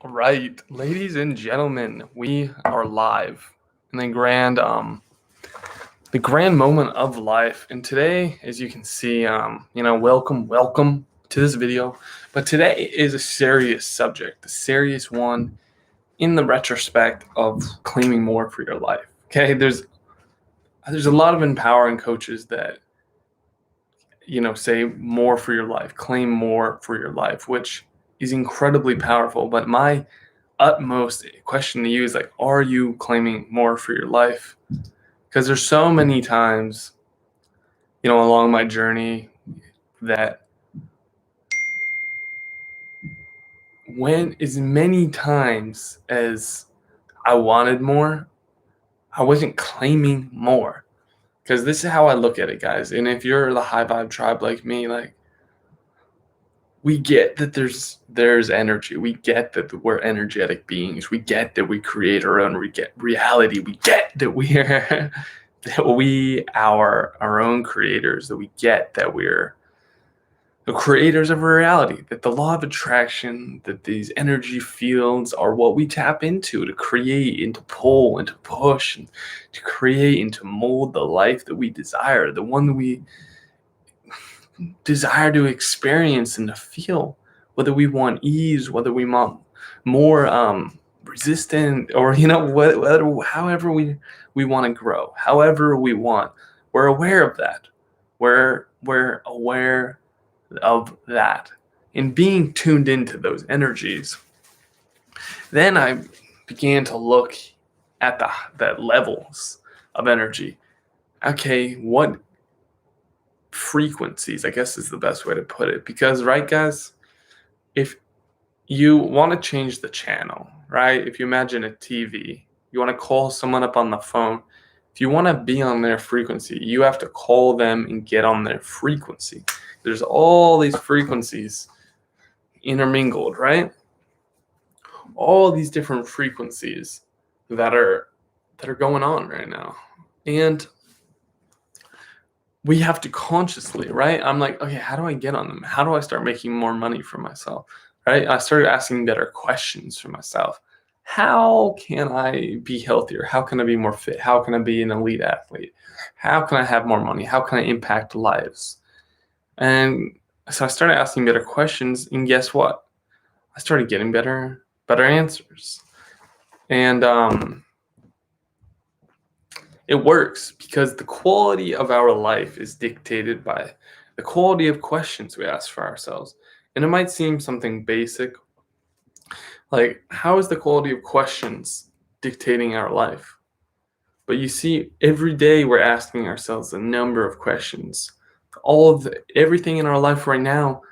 All right, ladies and gentlemen, we are live in the grand moment of life. And today, as you can see, welcome to this video. But today is a serious subject, a serious one in the retrospect of claiming more for your life. Okay, there's a lot of empowering coaches that say more for your life, claim more for your life, which is incredibly powerful. But my utmost question to you is like, are you claiming more for your life? Because there's so many times, along my journey that when as many times as I wanted more, I wasn't claiming more. Because this is how I look at it, guys. And if you're the high vibe tribe like me, like, we get that there's energy. We get that we're energetic beings. We get that we create our own reality. We get that we are our own creators. That we get that we're the creators of our reality. That the law of attraction, that these energy fields are what we tap into to create and to pull and to push and to create and to mold the life that we desire, the one that we desire to experience and to feel, whether we want ease, whether we want more resistant, or however we want to grow, however we want. We're aware of that. We're aware of that, and being tuned into those energies. Then I began to look at the levels of energy. Okay, what frequencies, I guess, is the best way to put it. Because, right, guys, if you want to change the channel, right? If you imagine a TV, you want to call someone up on the phone. If you want to be on their frequency, you have to call them and get on their frequency. There's all these frequencies intermingled, right? All these different frequencies that are going on right now. And we have to consciously, right? I'm like, okay, how do I get on them? How do I start making more money for myself, right? I started asking better questions for myself. How can I be healthier? How can I be more fit? How can I be an elite athlete? How can I have more money? How can I impact lives? And so I started asking better questions, and guess what? I started getting better answers. And it works because the quality of our life is dictated by the quality of questions we ask for ourselves. And it might seem something basic, like, how is the quality of questions dictating our life? But you see, every day we're asking ourselves a number of questions. Everything in our life right now,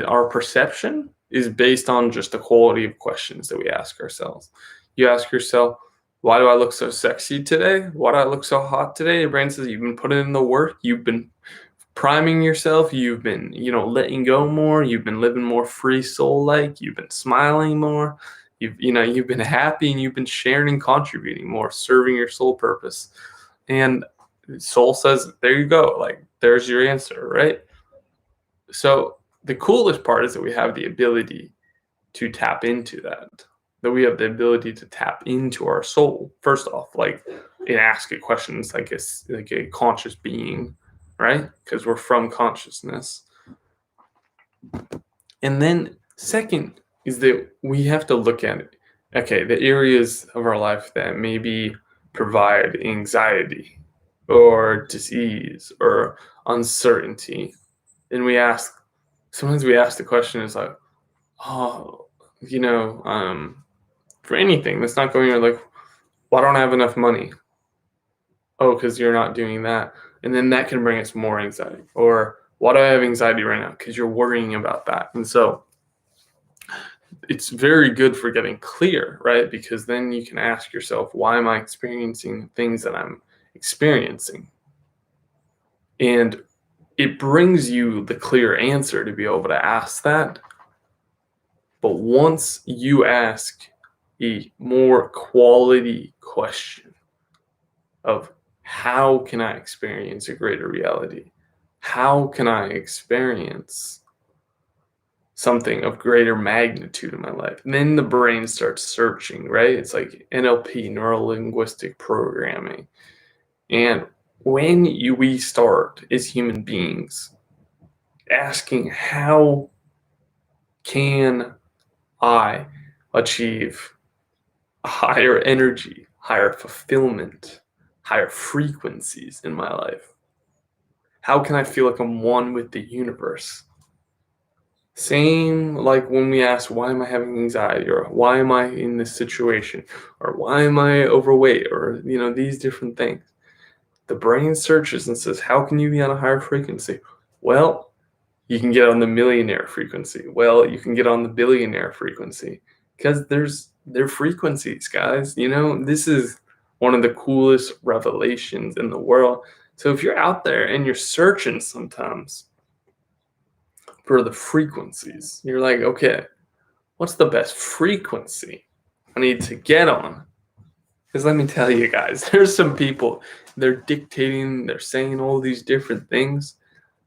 our perception is based on just the quality of questions that we ask ourselves. You ask yourself, why do I look so sexy today? Why do I look so hot today? Your brain says you've been putting in the work. You've been priming yourself. You've been, letting go more. You've been living more free soul-like. You've been smiling more. You've been happy, and you've been sharing and contributing more, serving your soul purpose. And soul says, there you go. Like, there's your answer, right? So the coolest part is that we have the ability to tap into that we have the ability to tap into our soul, first off, like, and ask it questions like a conscious being, right? Because we're from consciousness. And then second is that we have to look at it. Okay, the areas of our life that maybe provide anxiety or disease or uncertainty. And sometimes we ask the question, is like, oh, for anything that's not going on, like, why don't I have enough money? Oh, because you're not doing that. And then that can bring us more anxiety. Or, why do I have anxiety right now? Because you're worrying about that. And so it's very good for getting clear, right? Because then you can ask yourself, why am I experiencing things that I'm experiencing? And it brings you the clear answer to be able to ask that. But once you ask a more quality question of, how can I experience a greater reality? How can I experience something of greater magnitude in my life. And then the brain starts searching, right? It's like NLP, neuro linguistic programming. And when we start as human beings asking, how can I achieve a higher energy, higher fulfillment, higher frequencies in my life? How can I feel like I'm one with the universe? Same like when we ask, why am I having anxiety, or why am I in this situation, or why am I overweight, or these different things. The brain searches and says, how can you be on a higher frequency? Well, you can get on the millionaire frequency. Well, you can get on the billionaire frequency, because they're frequencies, guys. This is one of the coolest revelations in the world. So if you're out there and you're searching sometimes for the frequencies, you're like, okay, what's the best frequency I need to get on? Because let me tell you guys, there's some people, they're dictating, they're saying all these different things,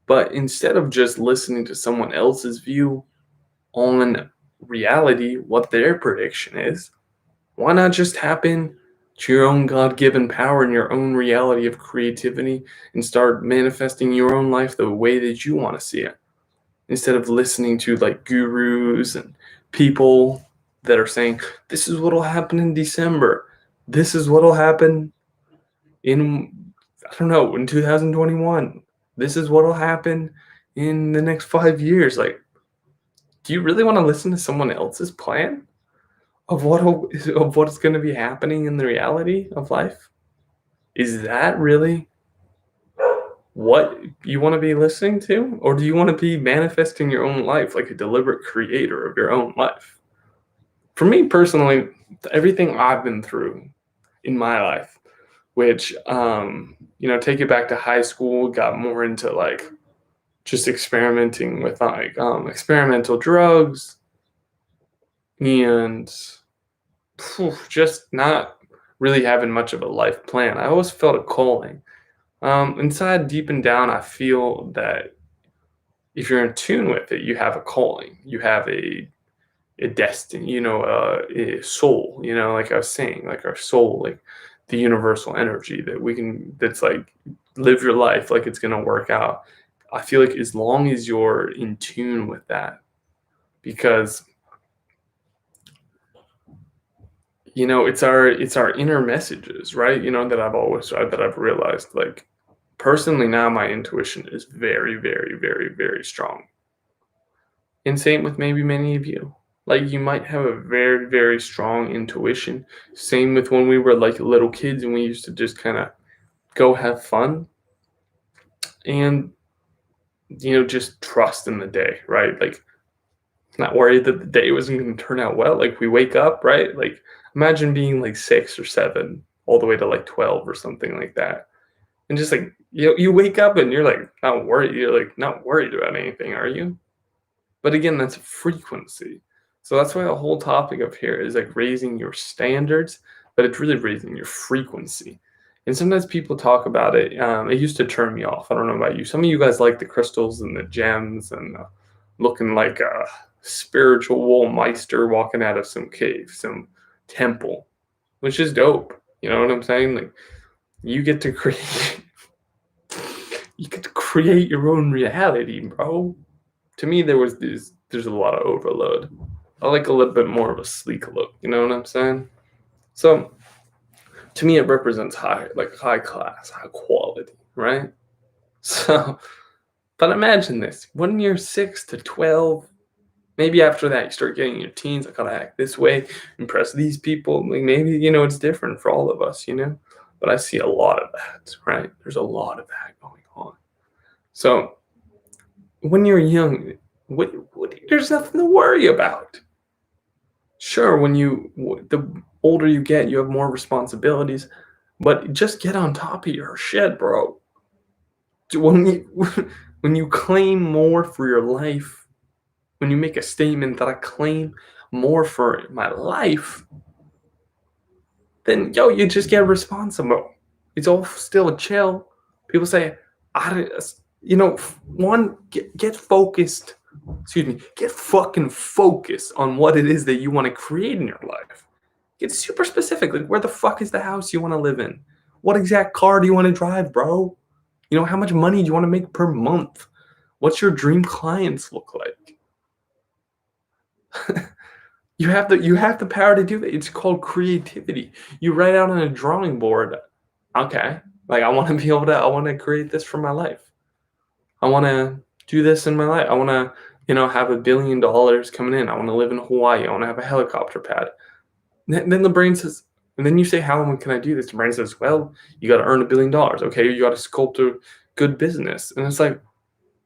but instead of just listening to someone else's view on reality, what their prediction is, why not just tap in to your own God-given power and your own reality of creativity and start manifesting your own life the way that you want to see it? Instead of listening to like gurus and people that are saying, this is what'll happen in December. This is what'll happen in, I don't know, in 2021. This is what'll happen in the next 5 years. Like, do you really want to listen to someone else's plan of what's going to be happening in the reality of life? Is that really what you want to be listening to? Or do you want to be manifesting your own life like a deliberate creator of your own life? For me personally, everything I've been through in my life, which take it back to high school, got more into like just experimenting with like experimental drugs, and just not really having much of a life plan. I always felt a calling. Inside, deep and down, I feel that if you're in tune with it, you have a calling. You have a destiny. A soul. Like I was saying, like our soul, like the universal energy that we can. That's like live your life like it's gonna work out. I feel like as long as you're in tune with that, because it's our inner messages, right? That I've realized, like, personally now my intuition is very, very, very, very strong. And same with maybe many of you. Like, you might have a very, very strong intuition. Same with when we were like little kids and we used to just kind of go have fun and just trust in the day, right? Like, not worried that the day wasn't going to turn out well. Like, we wake up, right? Like, imagine being like 6 or 7 all the way to like 12 or something like that. And just like, you wake up and you're like not worried. You're like not worried about anything, are you? But again, that's a frequency. So that's why the whole topic of here is like raising your standards, but it's really raising your frequency. And sometimes people talk about it. It used to turn me off. I don't know about you. Some of you guys like the crystals and the gems and looking like a spiritual meister walking out of some cave, some temple, which is dope. You know what I'm saying? Like, you get to create your own reality, bro. To me, there's a lot of overload. I like a little bit more of a sleek look. You know what I'm saying? So to me, it represents high class, high quality, right? So, but imagine this: when you're 6 to 12, maybe after that you start getting your teens. I gotta act this way, impress these people. Like, maybe it's different for all of us, But I see a lot of that, right? There's a lot of that going on. So when you're young, there's nothing to worry about. Sure, the older you get, you have more responsibilities, but just get on top of your shit, bro. When you when you claim more for your life, when you make a statement that I claim more for my life, then you just get responsible. It's all still chill. People say, one, get focused Get fucking focused on what it is that you want to create in your life. Get super specific. Like, where the fuck is the house you want to live in? What exact car do you want to drive, bro? How much money do you want to make per month? What's your dream clients look like? You have the power to do that. It's called creativity. You write out on a drawing board, okay, like I want to create this for my life. I want to do this in my life. I want to, have $1 billion coming in. I want to live in Hawaii. I want to have a helicopter pad. Then the brain says, and then you say, how can I do this? The brain says, well, you got to earn $1 billion. Okay, you got to sculpt a good business. And it's like,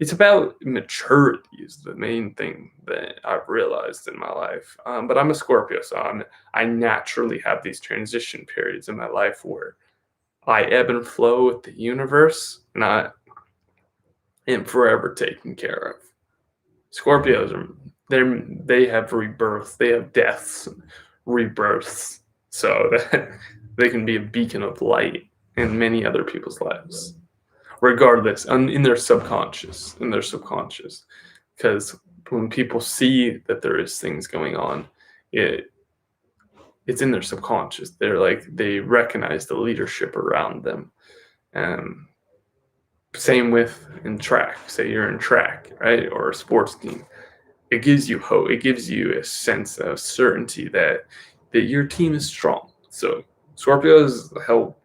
it's about maturity is the main thing that I've realized in my life. But I'm a Scorpio, so I naturally have these transition periods in my life where I ebb and flow with the universe, and I am forever taken care of. Scorpios they have rebirth, they have deaths, rebirths, so that they can be a beacon of light in many other people's lives, regardless, in their subconscious, because when people see that there is things going on, it's in their subconscious. They recognize the leadership around them. Same with in track. Say you're in track, right, or a sports team. It gives you hope. It gives you a sense of certainty that your team is strong. So Scorpios help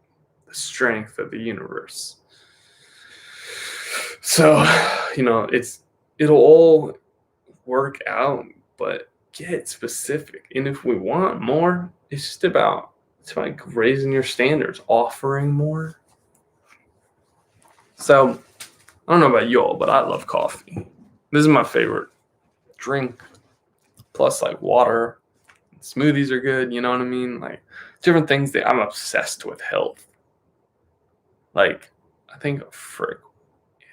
the strength of the universe. So, it'll all work out, but get specific. And if we want more, it's like raising your standards, offering more. So, I don't know about y'all, but I love coffee. This is my favorite drink. Plus, like, water. Smoothies are good, you know what I mean? Like, different things that I'm obsessed with health. Like, I think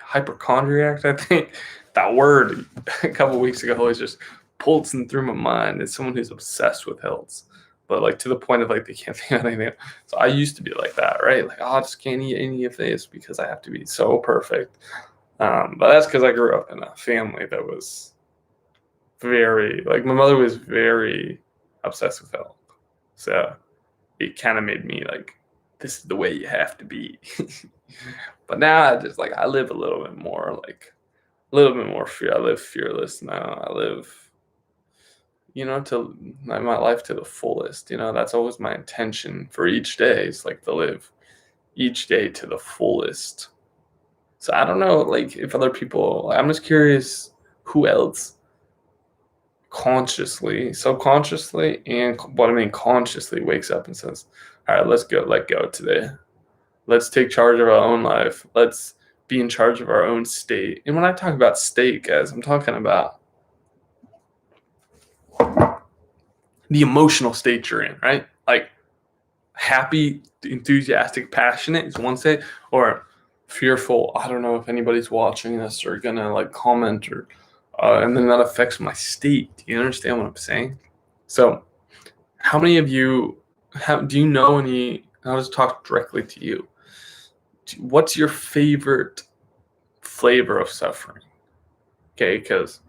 hypochondriac, I think that word a couple weeks ago was just pulsing through my mind. It's someone who's obsessed with health, but like to the point of like they can't think of anything. So I used to be like that, right? Like, I just can't eat any of this because I have to be so perfect. But that's because I grew up in a family that was very, like, my mother was very obsessed with health. So it kind of made me like, this is the way you have to be. But now I live a little bit more fear. I live fearless now. I live, to my life to the fullest. That's always my intention for each day, is like to live each day to the fullest. So I don't know, like, if other people, I'm just curious who else consciously, subconsciously, and what I mean consciously wakes up and says, all right, let go today. Let's take charge of our own life. Let's be in charge of our own state. And when I talk about state, guys, I'm talking about the emotional state you're in, right? Like, happy, enthusiastic, passionate is one state, or fearful. I don't know if anybody's watching this or gonna like comment, or and then that affects my state. Do you understand what I'm saying? So, how many of you do you know any? I'll just talk directly to you. What's your favorite flavor of suffering? Okay, because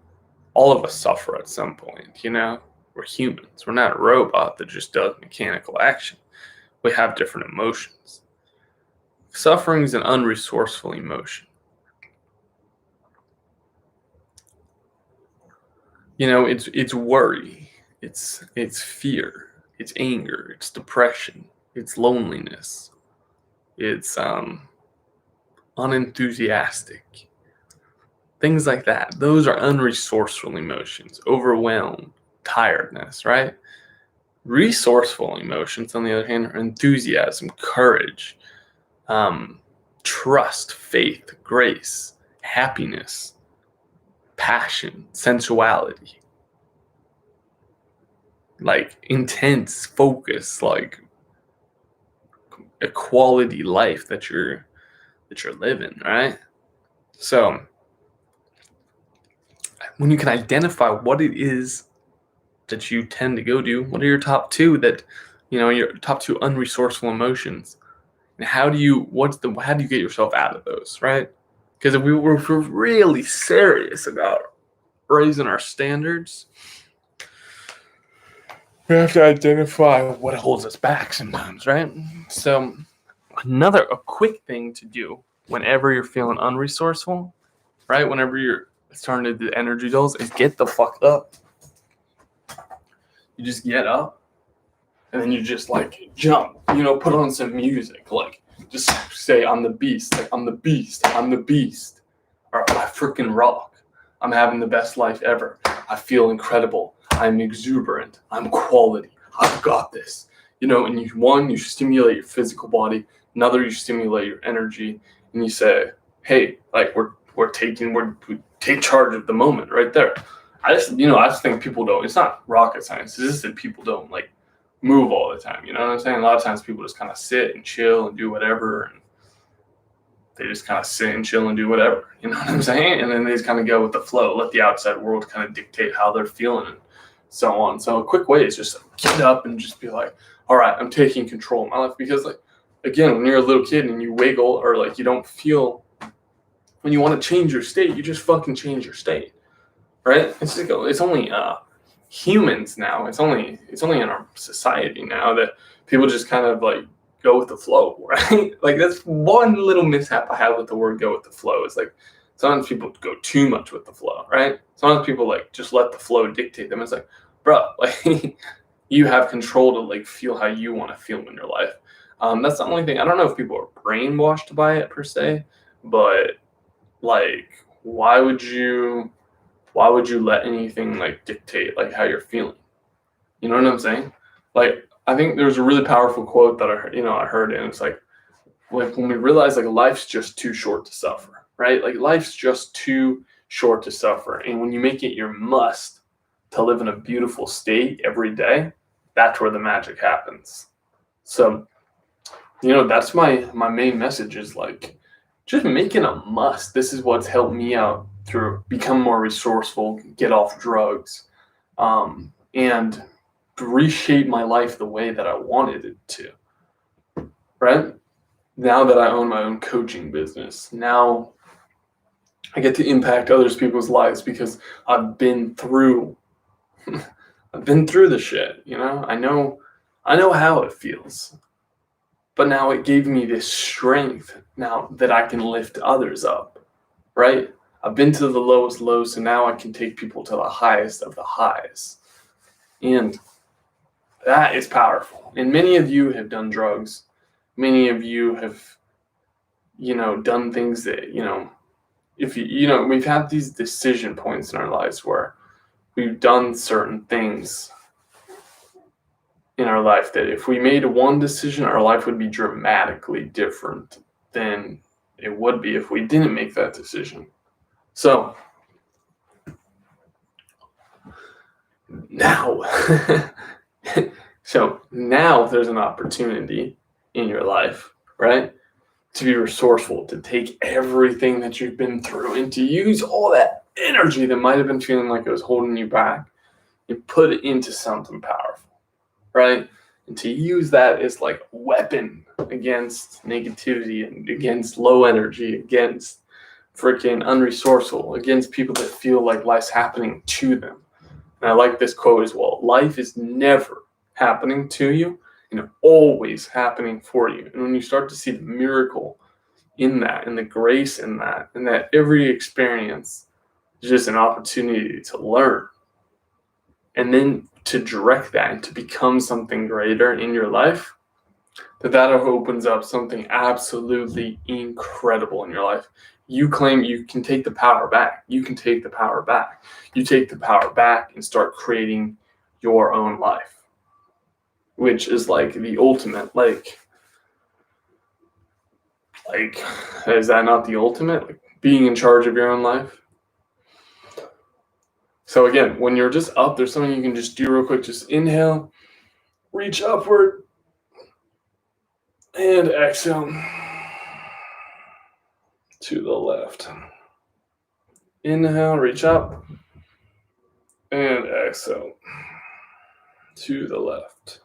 all of us suffer at some point. We're humans. We're not a robot that just does mechanical action. We have different emotions. Suffering is an unresourceful emotion. It's worry, it's fear, it's anger, it's depression, it's loneliness, it's unenthusiastic, things like that. Those are unresourceful emotions. Overwhelm, tiredness, right? Resourceful emotions, on the other hand, are enthusiasm, courage, trust, faith, grace, happiness, passion, sensuality, like intense focus, like a quality life that you're living, right? So when you can identify what it is that you tend to go do, what are your top two your top two unresourceful emotions, and how do you get yourself out of those, right? Because if we're really serious about raising our standards, we have to identify what holds us back sometimes, right? So a quick thing to do whenever you're feeling unresourceful, right? Whenever you're starting to do energy dulls, is get the fuck up. You just get up and then you just like jump, put on some music, like just say, I'm the beast, like I'm the beast, I'm the beast. Or I freaking rock. I'm having the best life ever. I feel incredible. I'm exuberant. I'm quality. I've got this. And you stimulate your physical body. Another, you stimulate your energy, and you say, hey, like we take charge of the moment right there. I just think people don't, it's not rocket science. It's just that people don't like move all the time. You know what I'm saying? A lot of times people just kind of sit and chill and do whatever. And they just kind of sit and chill and do whatever. You know what I'm saying? And then they just kind of go with the flow, let the outside world kind of dictate how they're feeling and so on. So a quick way is just get up and just be like, all right, I'm taking control of my life. Because like, again, when you're a little kid and you wiggle or like you don't feel, when you want to change your state, you just fucking change your state, right? It's only humans now. It's only in our society now that people just kind of like go with the flow, right? Like that's one little mishap I have with the word go with the flow. Is like sometimes people go too much with the flow, right? Sometimes people like just let the flow dictate them. It's like, bro, like you have control to like feel how you want to feel in your life. That's the only thing. I don't know if people are brainwashed by it per se, but like why would you let anything like dictate like how you're feeling? You know what I'm saying? Like I think there's a really powerful quote that I heard, and it's like when we realize like life's just too short to suffer, right? Like life's just too short to suffer, and when you make it your must to live in a beautiful state every day, that's where the magic happens. So, that's my main message is like just making a must. This is what's helped me out through become more resourceful, get off drugs, and reshape my life the way that I wanted it to, right? Now that I own my own coaching business, now I get to impact other people's lives because I've been through the shit, I know how it feels. But now it gave me this strength now that I can lift others up, right? I've been to the lowest low, so now I can take people to the highest of the highs. And that is powerful. And many of you have done drugs. Many of you have, done things that, if we've had these decision points in our lives where we've done certain things in our life that if we made one decision, our life would be dramatically different than it would be if we didn't make that decision. So now there's an opportunity in your life, right? To be resourceful, to take everything that you've been through and to use all that energy that might have been feeling like it was holding you back and put it into something powerful, right? And to use that as like a weapon against negativity and against low energy, against freaking unresourceful, against people that feel like life's happening to them. And I like this quote as well. Life is never happening to you, always happening for you. And when you start to see the miracle in that, and the grace in that, and that every experience is just an opportunity to learn, and then to direct that and to become something greater in your life, that opens up something absolutely incredible in your life. You claim you can take the power back. You can take the power back. You take the power back and start creating your own life, which is like the ultimate, like, is that not the ultimate? Like being in charge of your own life? So again, when you're just up, there's something you can just do real quick. Just inhale, reach upward, and exhale to the left. Inhale, reach up, and exhale to the left.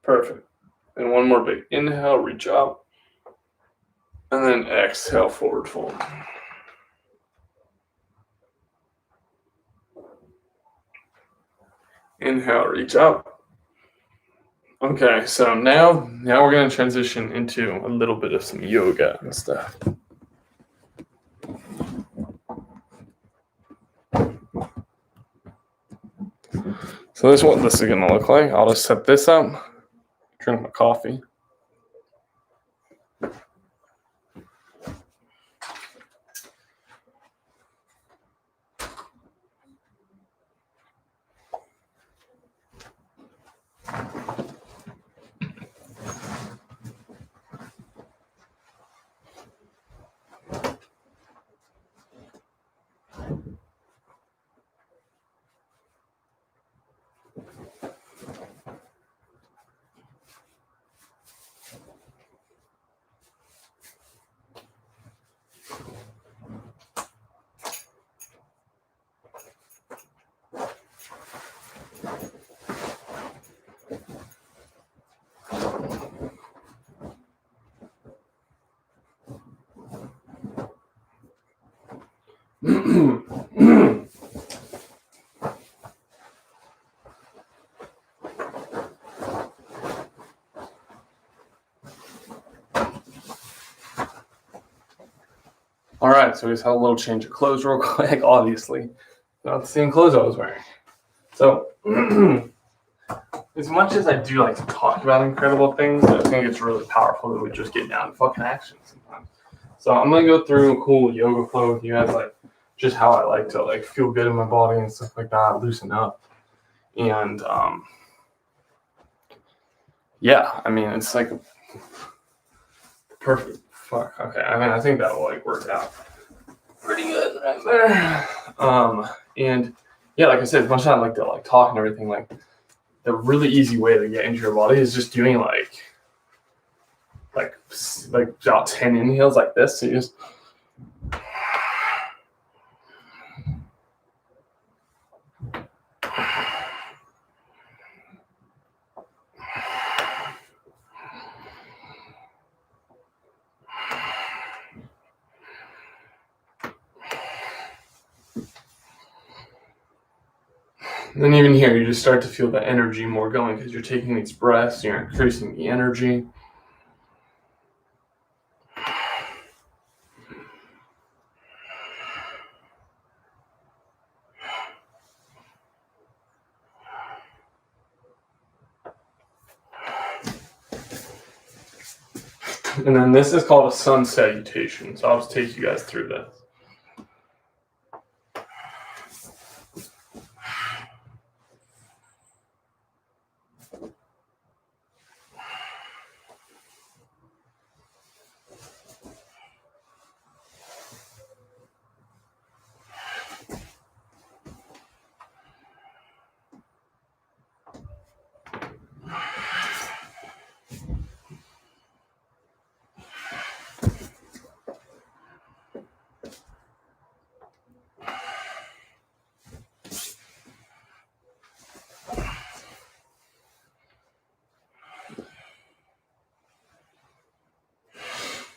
Perfect. And one more big inhale, reach up, and then exhale, forward fold. Inhale, reach up. Okay, so now we're going to transition into a little bit of some yoga and stuff. So this is what this is going to look like. I'll just set this up, drink my coffee. All right, so we just had a little change of clothes real quick. Obviously, not the same clothes I was wearing. So, as much as I do like to talk about incredible things, I think it's really powerful that we just get down to fucking action sometimes. So I'm gonna go through a cool yoga flow with you guys, like just how I like to like feel good in my body and stuff like that, loosen up, and yeah, I mean it's like perfect. Fuck. Okay. I mean I think that will like work out pretty good right there. And yeah, like I said, as much as I like to like talk and everything, like the really easy way to get into your body is just doing like about 10 inhales like this. So you just and then even here, you just start to feel the energy more going because you're taking these breaths, you're increasing the energy. And then this is called a sun salutation. So I'll just take you guys through this.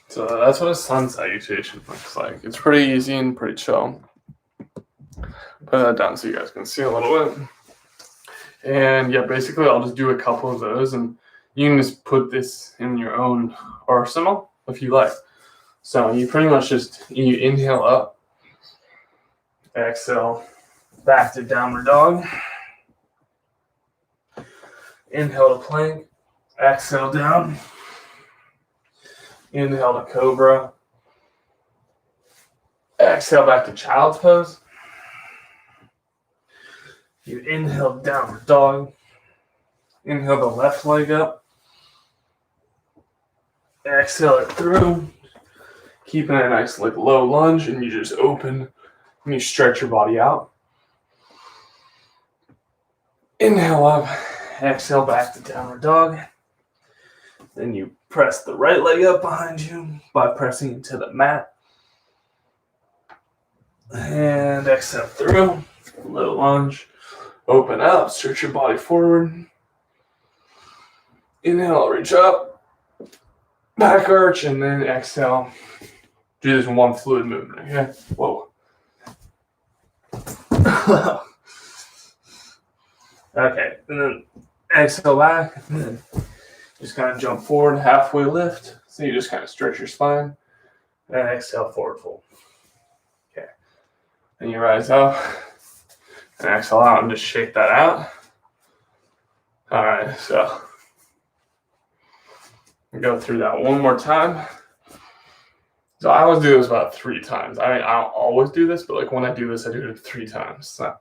So that's what a sun salutation looks like. It's pretty easy and pretty chill. Put that down so you guys can see a little bit. And yeah, basically I'll just do a couple of those and you can just put this in your own arsenal if you like. So you pretty much you inhale up, exhale back to downward dog, inhale to plank, exhale down, inhale to cobra, exhale back to child's pose. You inhale downward dog, inhale the left leg up, exhale it through, keeping a nice like low lunge, and you just open and you stretch your body out. Inhale up, exhale back to downward dog. Then you press the right leg up behind you by pressing into the mat. And exhale through, low lunge. Open up, stretch your body forward. Inhale, reach up, back arch, and then exhale. Do this in one fluid movement, okay? Whoa. Okay, and then exhale back, and then just kind of jump forward, halfway lift. So you just kind of stretch your spine, and exhale, forward fold. Okay, and you rise up, and exhale out, and just shake that out. All right, so go through that one more time. So I always do this about 3 times. I mean, I don't always do this, but like when I do this, I do it 3 times. So.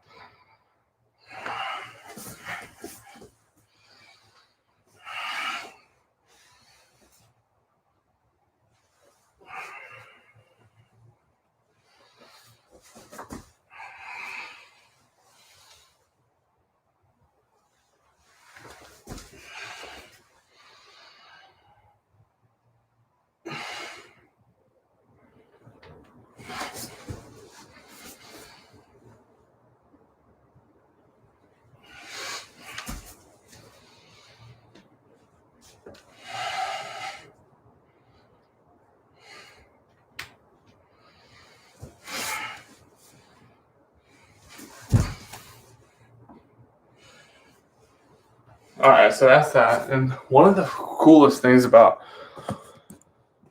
All right, so that's that. And one of the coolest things about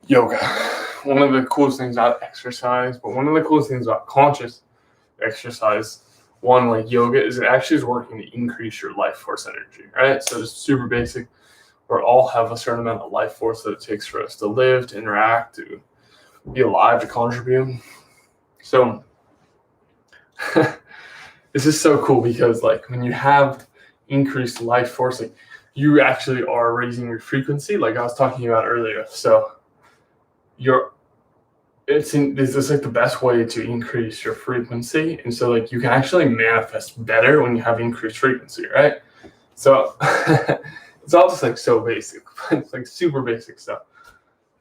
yoga, one of the coolest things about exercise, but one of the coolest things about conscious exercise, one like yoga, is it actually is working to increase your life force energy, right? So just super basic. We all have a certain amount of life force that it takes for us to live, to interact, to be alive, to contribute. So this is so cool because like when you have increased life force, like you actually are raising your frequency, like I was talking about earlier. So this is like the best way to increase your frequency, and so like you can actually manifest better when you have increased frequency, right? So it's all just like so basic. It's like super basic stuff,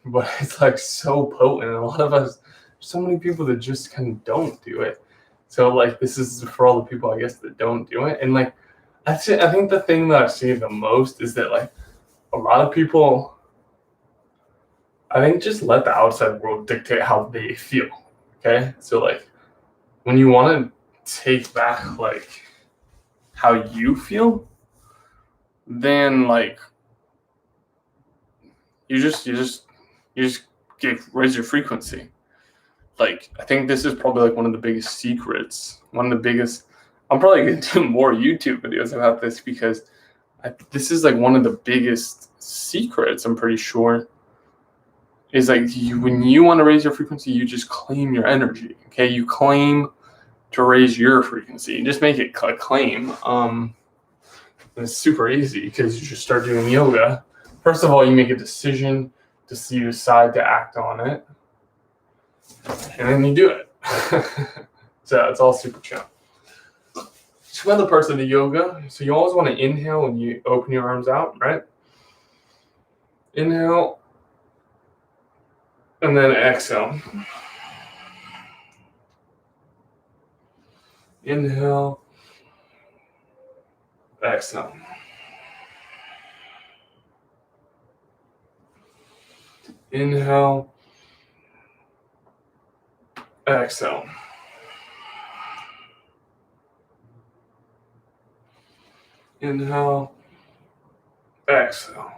but it's like so potent. And a lot of us, so many people that just kind of don't do it. So like this is for all the people, I guess, that don't do it. And like I think the thing that I see the most is that like a lot of people, I think, just let the outside world dictate how they feel. Okay, so like when you want to take back like how you feel, then like you just raise your frequency. Like I think this is probably like one of the biggest secrets. One of the biggest. I'm probably gonna do more YouTube videos about this because this is like one of the biggest secrets. I'm pretty sure is like when you want to raise your frequency, you just claim your energy. Okay, you claim to raise your frequency. You just make it a claim. And it's super easy because you just start doing yoga. First of all, you make a decision to see you decide to act on it, and then you do it. So it's all super chill. Two other parts of the yoga. So you always want to inhale when you open your arms out, right? Inhale, and then exhale. Inhale, exhale. Inhale, exhale. Inhale, exhale.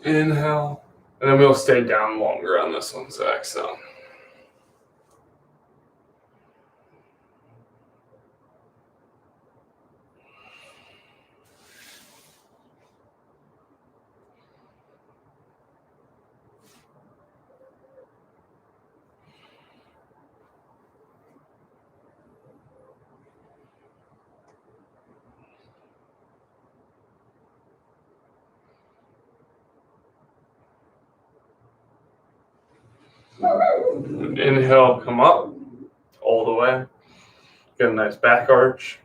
Inhale, and then we'll stay down longer on this one, so exhale. Inhale, come up all the way. Get a nice back arch.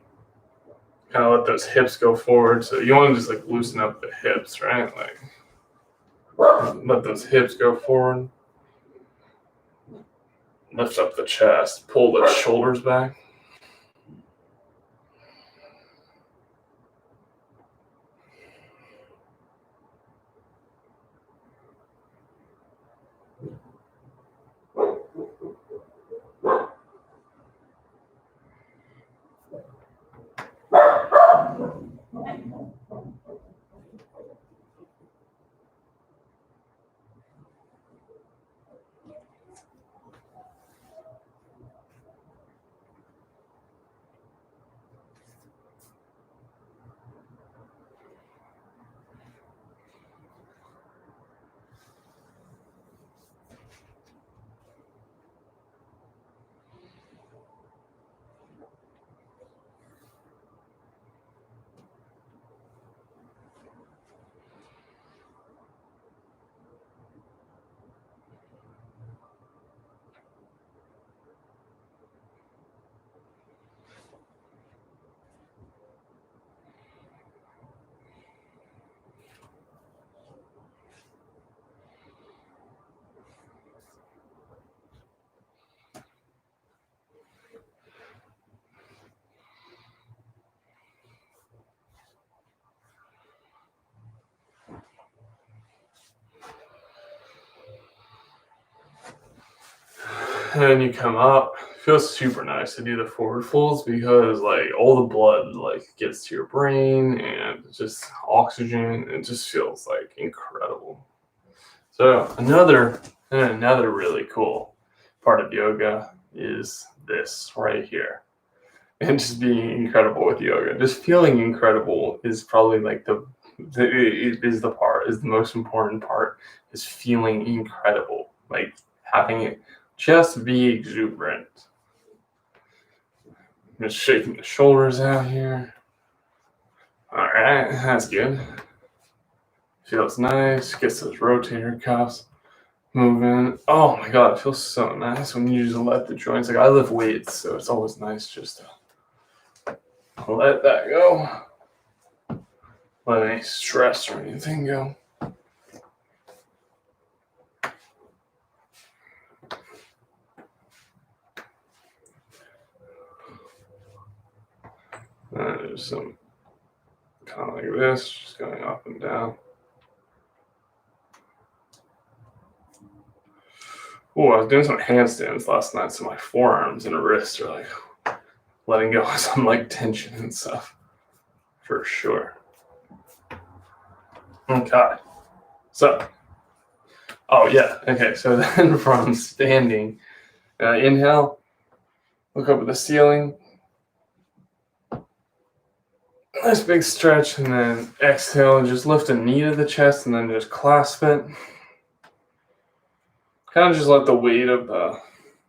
Kind of let those hips go forward. So you want to just like loosen up the hips, right? Like let those hips go forward. Lift up the chest, pull the shoulders back. And then you come up. It feels super nice to do the forward folds because like all the blood like gets to your brain and just oxygen. It just feels like incredible. So another really cool part of yoga is this right here. And just being incredible with yoga. Just feeling incredible is probably like the most important part, is feeling incredible. Like having it just be exuberant. Just shaking the shoulders out here. All right, that's good. Feels nice. Gets those rotator cuffs moving. Oh my god, it feels so nice when you just let the joints. Like I lift weights, so it's always nice just to let that go. Let any stress or anything go. There's some kind of like this, just going up and down. Oh, I was doing some handstands last night, so my forearms and wrists are like letting go of some like tension and stuff, for sure. Okay, so, oh yeah, okay, so then from standing, inhale, look up at the ceiling, nice big stretch, and then exhale and just lift a knee to the chest and then just clasp it. Kind of just let the weight of the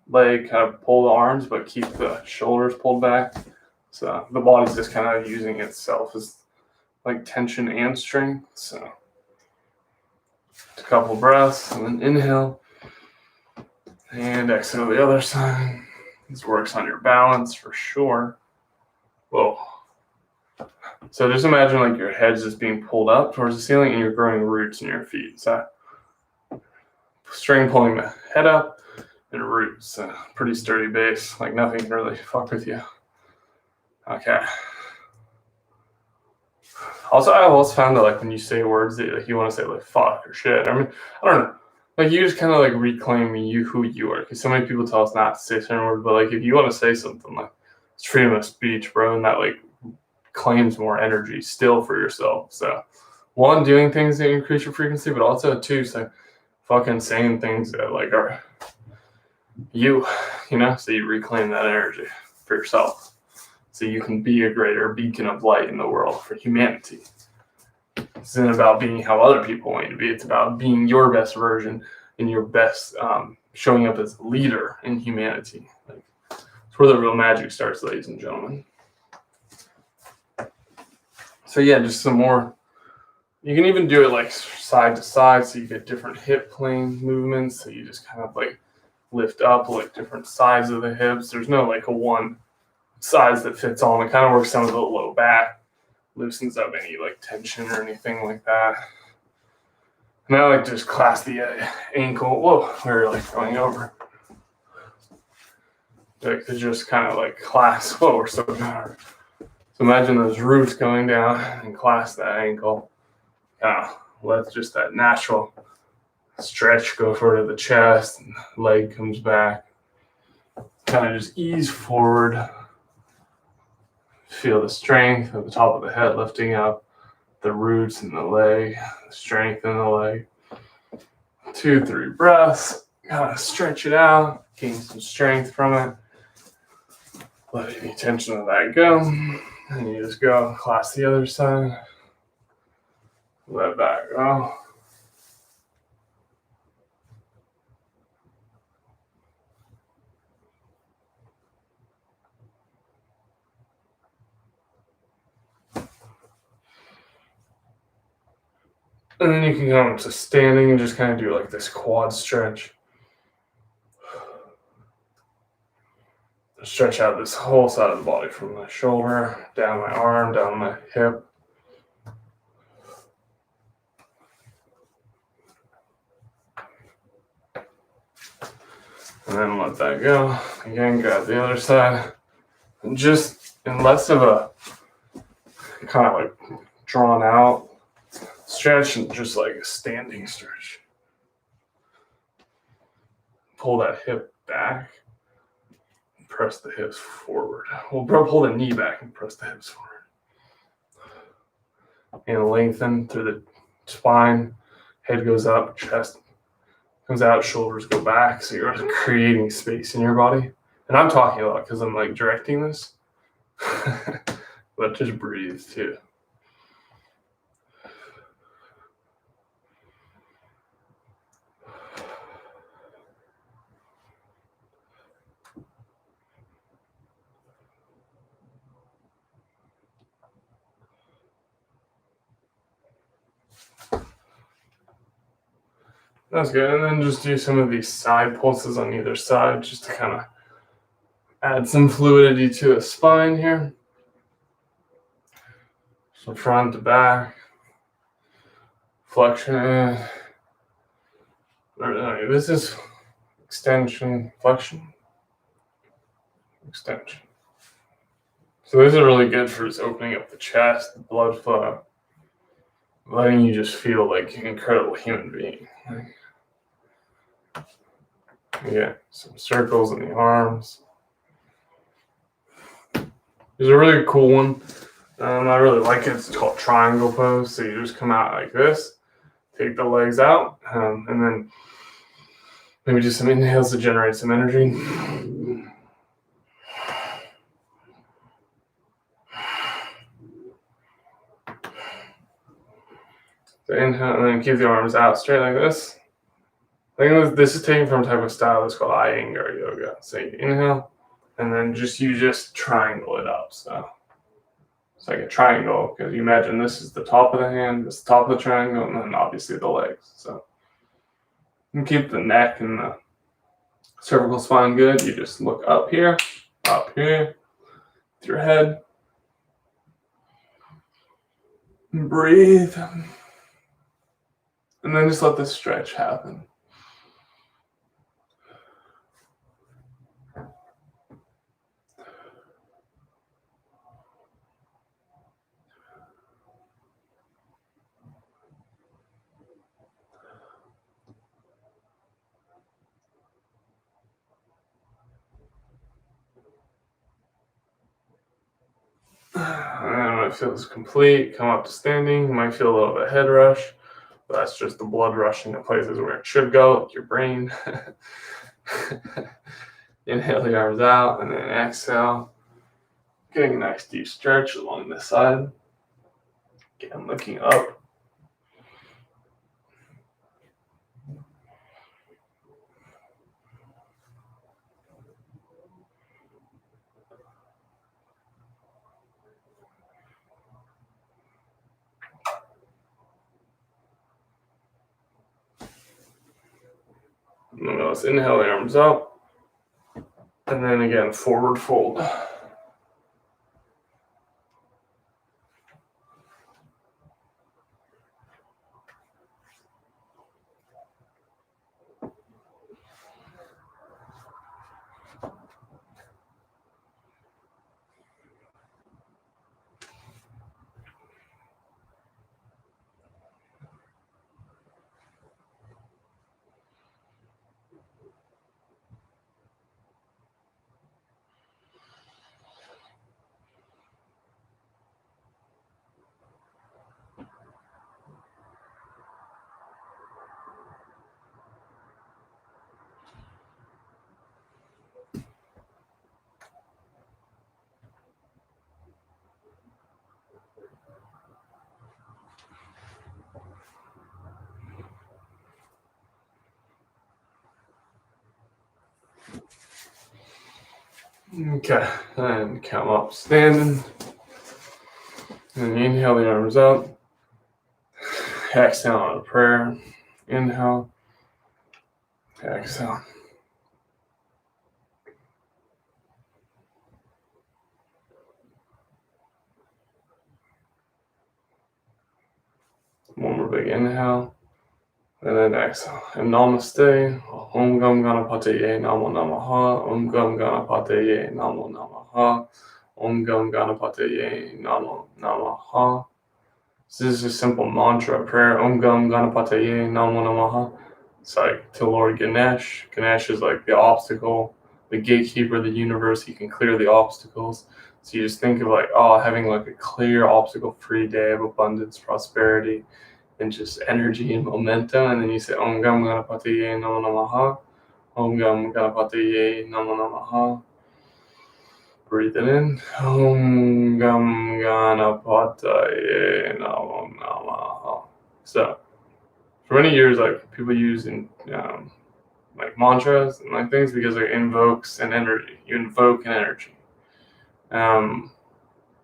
leg kind of pull the arms, but keep the shoulders pulled back. So the body's just kind of using itself as like tension and strength. So a couple breaths and then inhale and exhale the other side. This works on your balance for sure. Whoa. So just imagine like your head's just being pulled up towards the ceiling and you're growing roots in your feet. So string pulling the head up and roots. Pretty sturdy base. Like nothing can really fuck with you. Okay. Also, I've also found that like when you say words that like you want to say like fuck or shit. I mean, I don't know. Like you just kind of like reclaim who you are. Because so many people tell us not to say certain words, but like if you want to say something, like it's freedom of speech, bro, and that like claims more energy still for yourself. So one, doing things that increase your frequency, but also two, so fucking saying things that like are you know, so you reclaim that energy for yourself. So you can be a greater beacon of light in the world for humanity. This isn't about being how other people want you to be. It's about being your best version and your best, showing up as a leader in humanity. Like, it's where the real magic starts, ladies and gentlemen. So yeah, just some more. You can even do it like side to side, so you get different hip plane movements. So you just kind of like lift up like different sides of the hips. There's no like a one size that fits all. And it kind of works down to the low back, loosens up any like tension or anything like that. And I like to just clasp the ankle. Whoa, we're like going over. Like to just kind of like clasp what we're so hard. So imagine those roots going down and clasp that ankle. Let just that natural stretch go forward to the chest, and leg comes back. Kind of just ease forward. Feel the strength at the top of the head lifting up, the roots in the leg, strength in the leg. 2, 3 breaths. Kind of stretch it out, gain some strength from it. Let any tension of that go. And you just go clasp the other side. Let that go. And then you can come to standing and just kind of do like this quad stretch. Stretch out this whole side of the body from my shoulder, down my arm, down my hip. And then let that go. Again, grab the other side. And just in less of a kind of like drawn out stretch and just like a standing stretch. Pull that hip back. Press the hips forward. We'll pull the knee back and press the hips forward. And lengthen through the spine. Head goes up, chest comes out, shoulders go back. So you're creating space in your body. And I'm talking a lot because I'm like directing this. But just breathe too. That's good. And then just do some of these side pulses on either side just to kind of add some fluidity to the spine here. So front to back. Flexion. This is extension, flexion, extension. So this is really good for just opening up the chest, the blood flow, letting you just feel like an incredible human being. Yeah, some circles in the arms. There's a really cool one. I really like it. It's called triangle pose. So you just come out like this, take the legs out, and then maybe do some inhales to generate some energy. So inhale, and then keep the arms out straight like this. I think this is taken from a type of style that's called Iyengar yoga. So you inhale, and then you just triangle it up. So it's like a triangle because you imagine this is the top of the hand, this is the top of the triangle, and then obviously the legs. So you can keep the neck and the cervical spine good. You just look up here, with your head. And breathe. And then just let this stretch happen. And when it feels complete, come up to standing. You might feel a little bit of head rush. But that's just the blood rushing to places where it should go, like your brain. Inhale the arms out and then exhale. Getting a nice deep stretch along this side. Again, looking up. And then let's inhale the arms up. And then again, forward fold. Okay, and come up standing. And inhale the arms up. Exhale on a prayer. Inhale. Exhale. One more big inhale. And then exhale. And namaste. Om Gam Ganapataye Namo Namaha. Om Gam Ganapataye Namo Namaha. Om Gam Ganapataye Namo Namaha. So this is a simple mantra prayer. Om Gam Ganapataye Namo Namaha. It's like to Lord Ganesh. Ganesh is like the obstacle, the gatekeeper of the universe. He can clear the obstacles. So you just think of like, having like a clear, obstacle-free day of abundance, prosperity, and just energy and momentum. And then you say Om Gam Ganapataye Namo Namaha. Om Gam Ganapataye Namo Namaha. Breathe it in. Om Gam Ganapataye Namo Namaha. So for many years, like people use like mantras and like things because it invokes an energy. You invoke an energy.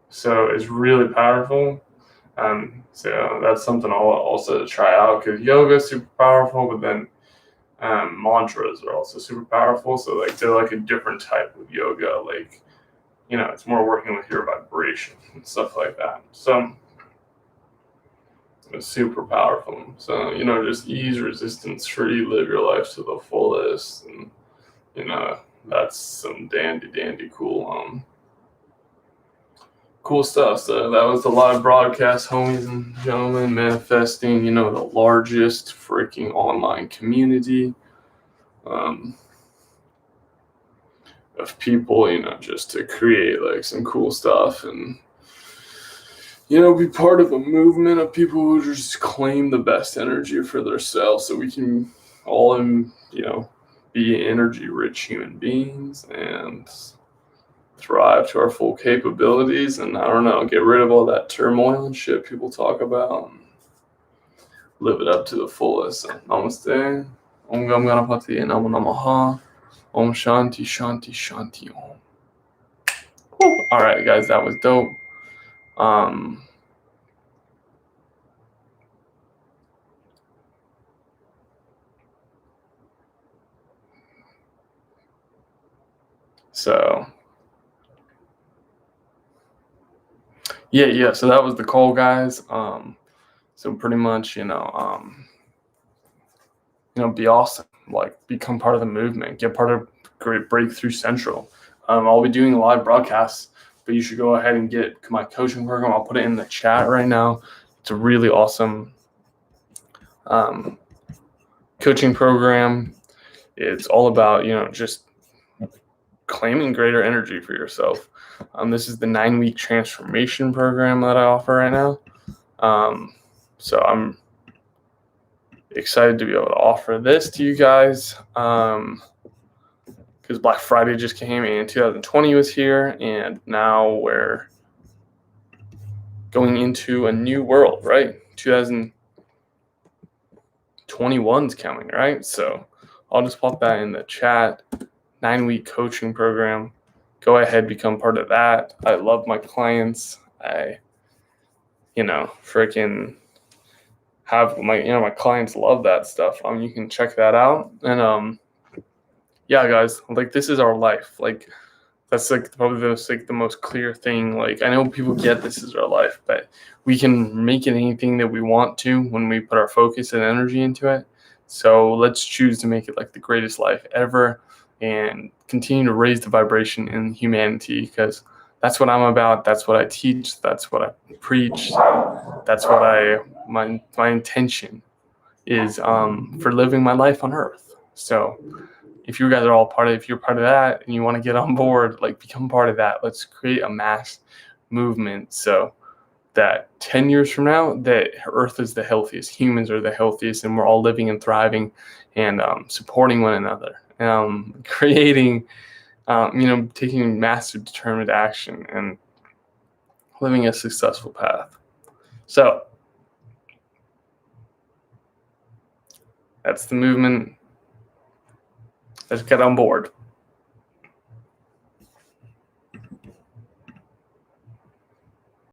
So it's really powerful. So that's something I'll also try out because yoga is super powerful, but then mantras are also super powerful. So like they're like a different type of yoga. Like, it's more working with your vibration and stuff like that. So it's super powerful. So, just ease resistance free, live your life to the fullest. And, that's some dandy cool stuff. So that was the live broadcast, homies and gentlemen, manifesting, the largest freaking online community of people, just to create like some cool stuff and, be part of a movement of people who just claim the best energy for themselves so we can all, be energy-rich human beings and thrive to our full capabilities and, I don't know, get rid of all that turmoil and shit people talk about and live it up to the fullest. And namaste. Om Gam Ganapati Namo Namaha. Om Shanti Shanti Shanti Om. All right, guys, that was dope. So so that was the call, guys. So pretty much, be awesome, like become part of the movement, get part of Great Breakthrough Central. I'll be doing live broadcasts, but you should go ahead and get my coaching program. I'll put it in the chat right now. It's a really awesome coaching program. It's all about, just claiming greater energy for yourself. This is the 9-week transformation program that I offer right now. So I'm excited to be able to offer this to you guys because Black Friday just came and 2020 was here, and now we're going into a new world, right? 2021's coming, right? So I'll just pop that in the chat. 9-week coaching program. Go ahead, become part of that. I love my clients. I, freaking have my clients love that stuff. You can check that out. And yeah, guys, like this is our life. Like that's like probably the most clear thing. Like I know people get this is our life, but we can make it anything that we want to when we put our focus and energy into it. So let's choose to make it like the greatest life ever and continue to raise the vibration in humanity, because that's what I'm about. That's what I teach. That's what I preach. That's what my intention is for living my life on Earth. So if you guys are all if you're part of that and you want to get on board, like become part of that. Let's create a mass movement so that 10 years from now, that Earth is the healthiest, humans are the healthiest, and we're all living and thriving and supporting one another, creating, taking massive determined action and living a successful path. So that's the movement. Let's get on board.